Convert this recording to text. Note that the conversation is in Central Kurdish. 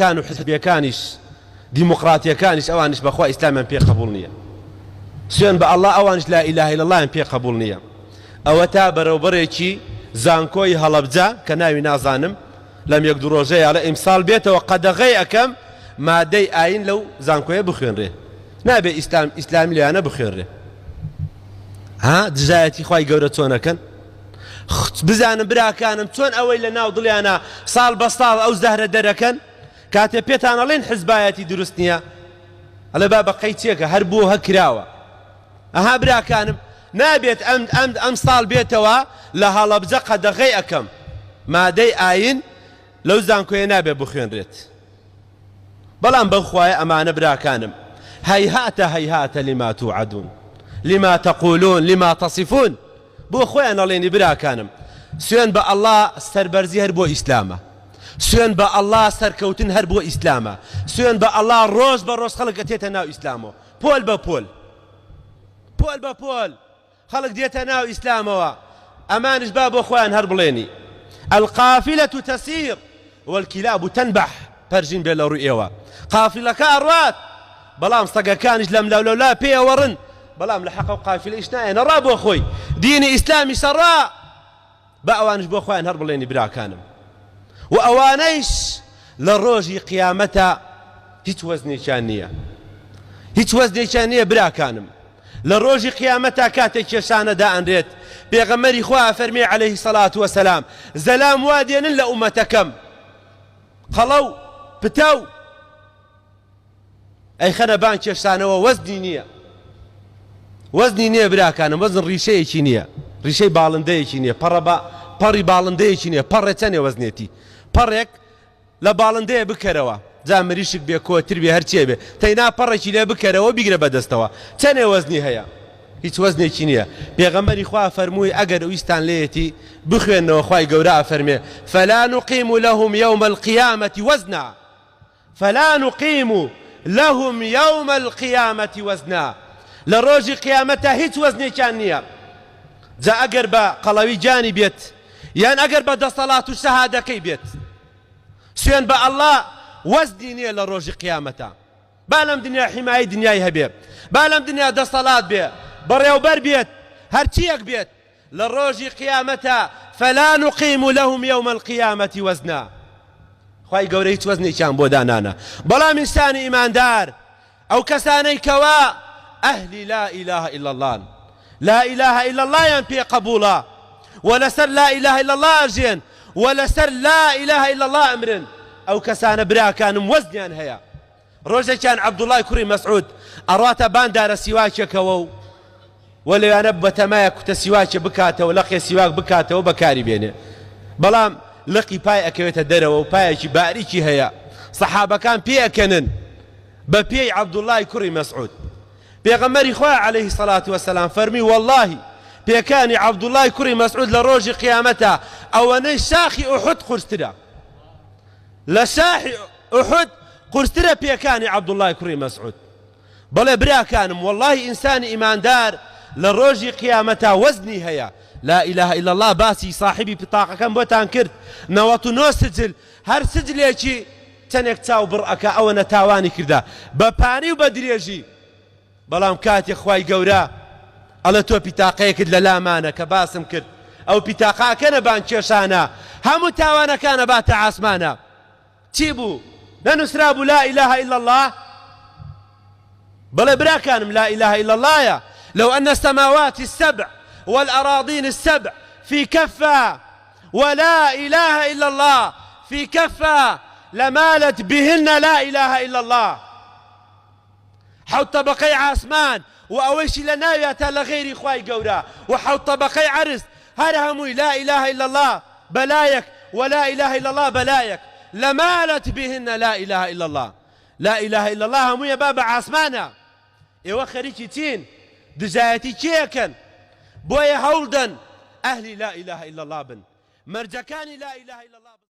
كانوا حزبيەکانیش دیموقراتیەکانیش ئەوانش بەخوا ئیسلامیان پێ قبول نییە. سوێن بە ئەڵڵا ئەوانش لا ئیلاهە ئیلەڵڵاهیان پێ قبول نییە. ئەوە تا بەرەوبەرێکی زانکۆی هەڵەبجە کە ناوی نازانم لەم یەک دوو ڕۆژەیە لە ئیمساڵ بێتەوە قەدەغەی ئەەکەم مادەی ئاین لەو زانکۆیە بخوێنرێ، نابێ ئیسلامی لەیانە بخوێنرێ. دژایەتی خوای گەورە چۆنەکەن بزانم براکانم چۆن ئەوەی لە ناو دڵیانە ساڵ بە ساڵ ئەو زەهرە دەرەکەن کاتێ پێتان ئەڵێن حیزبایەتی دروست نییە ئەڵێ با بەقەی چێکە هەر بوو هەکراوە. براکانم نابێت ئەم ساڵ بێتەوە لە هەڵەبجە قەدەغەی ئەەکەم مادەی ئاین لەو زانکۆیە نابێت بخوێنرێت. بەڵام بەخوایە ئەمانە براکانم هەیهاتە هەیهاتە لما توعدون لما تقولون لما تصفون بۆ خۆیان ئەڵێنی براکانم سوێن بە ئەڵڵا سەربەرزی هەر بۆ ئیسلامە، سوێن بە ئەڵڵا سەرکەوتن هەر بۆ ئیسلامە، سوێن بە ئەڵڵا ڕۆژ بە ڕۆژ خەڵک دێتە ناو ئیسلامەوە، پۆل بە پۆل پۆل بە پۆل خەڵک دێتە ناو ئیسلامەوە. ئەمانش با بۆ خۆیان هەر بڵێنی القافلة تسير والكلاب تنبح پەرژین بێ لە ڕووی ئێوە قافلەکە ئەڕوات بەڵام سەگەکانیش لەم لەولەولا پێوەڕن بەڵام لە حەقە و قافلەیش نایەنە ڕا بۆ خۆی دینی ئیسلامی سەڕا. بە ئەوانش بۆ خۆیان هەر بڵێنی براکانم و ئەوانەیش لە ڕۆژی قیامەتە هیچ وەزنێکیان نییە، هیچ وەزنێکیان نییە براکانم. لە ڕۆژی قیامەتە کاتێک کێشانە دائەنرێت پێغەمبەری خوا فەرمێ عەلەیهی سەڵات وەسەلام زەلام وا دێنن لە ئومەتەکەم قەڵەو پتە و ئەیخەنە بان کێشانەوە وەزنی نییە، وەزنی نییە براکانم، وەزن ڕیشەیەکی نییە، ڕیشەی باڵندەیەکی نییە، پەڕی باڵندەیەکی نییە. پەڕێ چەندێ وەزنێتی؟ پەڕێک لە باڵندەیە بکەرەوە جا مریشک بێ کۆتر بێ هەرچێ بێ تەینا پەڕێکی لێ بکەرەوە بیگرە بەدەستەوە چەندێ وەزنی هەیە؟ هیچ وەزنێکی نییە. پێغەمبەری خوا فەرمووی ئەگەر ویستان لێیەتی بخوێنەوە خوای گەورە ئەفەرمێ فلا نقیم لهم يوم القيامة وزنا فلا نقیم لهم يوم القيامة وزنا. لە ڕۆژی قیامەتە هیچ وەزنێکیان نییە. جا ئەگەر بە قەڵەوی جانی بێت یان ئەگەر بە دەسەڵات و شەهادەکەی بێت سوێن بە ئەڵڵا وەزنی نییە لە ڕۆژی قیامەتە. با لەم دنیا حیمایی دنیای هەبێ، با لەم دنیا دەسەڵات بێ، بەڕێوەبەر بێت، هەرچیەک بێت لە ڕۆژی قیامەتە فلا نقیم لهم يوم القيامة وزنا. خوای گەورە هیچ وەزنێکیان بۆ دانانە. بەڵام ئینسانی ئیماندار ئەو کەسانەی کەوا ئەهلی لا إله إلا الله لا إله إلا الله یان پێ قبوڵە وەلەسەر لا إله إلا الله ئەژێن وەلەسەر لا إله إلا الله ئەمرن ئەو کەسانە براکانم وەزنیان هەیە. ڕۆژێکیان عەبدوڵای کوڕی مەسعود ئەڕاتە باندارە سیواکێکەوە و لەوانە بەتەمایە کوتە سیواکێ بکاتەوە لەقێ سیواک بکاتەوە بەکاری بێنێ بەڵام لەقی پای ئەکەوێتە دەرەوە و پایەکی باریکی هەیە. سەحابەکان پێ ئەکەنن بە پێی عەبدوڵای کوڕی مەسعود. پێغەمبەری خوا عەلەیهی سەڵات وەسەلام فەرمی وەڵڵاهی پێکانی عەبدوڵای کوڕی مەسعود لە ڕۆژی قیامەتە ئەوەنەی شاخی ئوحود قورسترە، لە شاخی ئوحود قورسترە پێکانی عەبدوڵای کوڕی مەسعود. بەڵێ براکانم وەڵڵاهی ئینسانی ئیماندار لە ڕۆژی قیامەتە وەزنی هەیە. لا إله إلا الله باسی صاحبی پتاقەکەم بۆتان کرد 99 سجل هەر سجلێکی چەندێک چاو بڕ ئەکا ئەوە نەتاوانی کردا بە پانی و بە درێژی. بەڵام کاتێک خوای گەورە ئەڵە تۆ پیتاقەیەکت لە لامانە کە باسم کرد ئەو پیتاقاکەنە بان کێشانە هەموو تاوانەکانە باتە عاسمانە چی بوو؟ نەنووسرابوو لا إله إلا الله؟ بەڵێ براکانم لا إله إلا الله لو أن السماوات السبع والأراضين السبع في كفة ولا إله إلا الله في كفة لمالت بهن لا إله إلا الله. حوت طبقي عاسمان وأويشي لناوياتا لغيري خواي قورا وحوت طبقي عرس هر هموي لا إله إلا الله بلايك ولا إله إلا الله بلايك لمالت بهن لا إله إلا الله. لا إله إلا الله هموية بابا عاسمانا إيوه خريكي تين دجايتي كيكن بويا هولدن أهلي لا إله إلا الله بن مرجكاني لا إله إلا الله.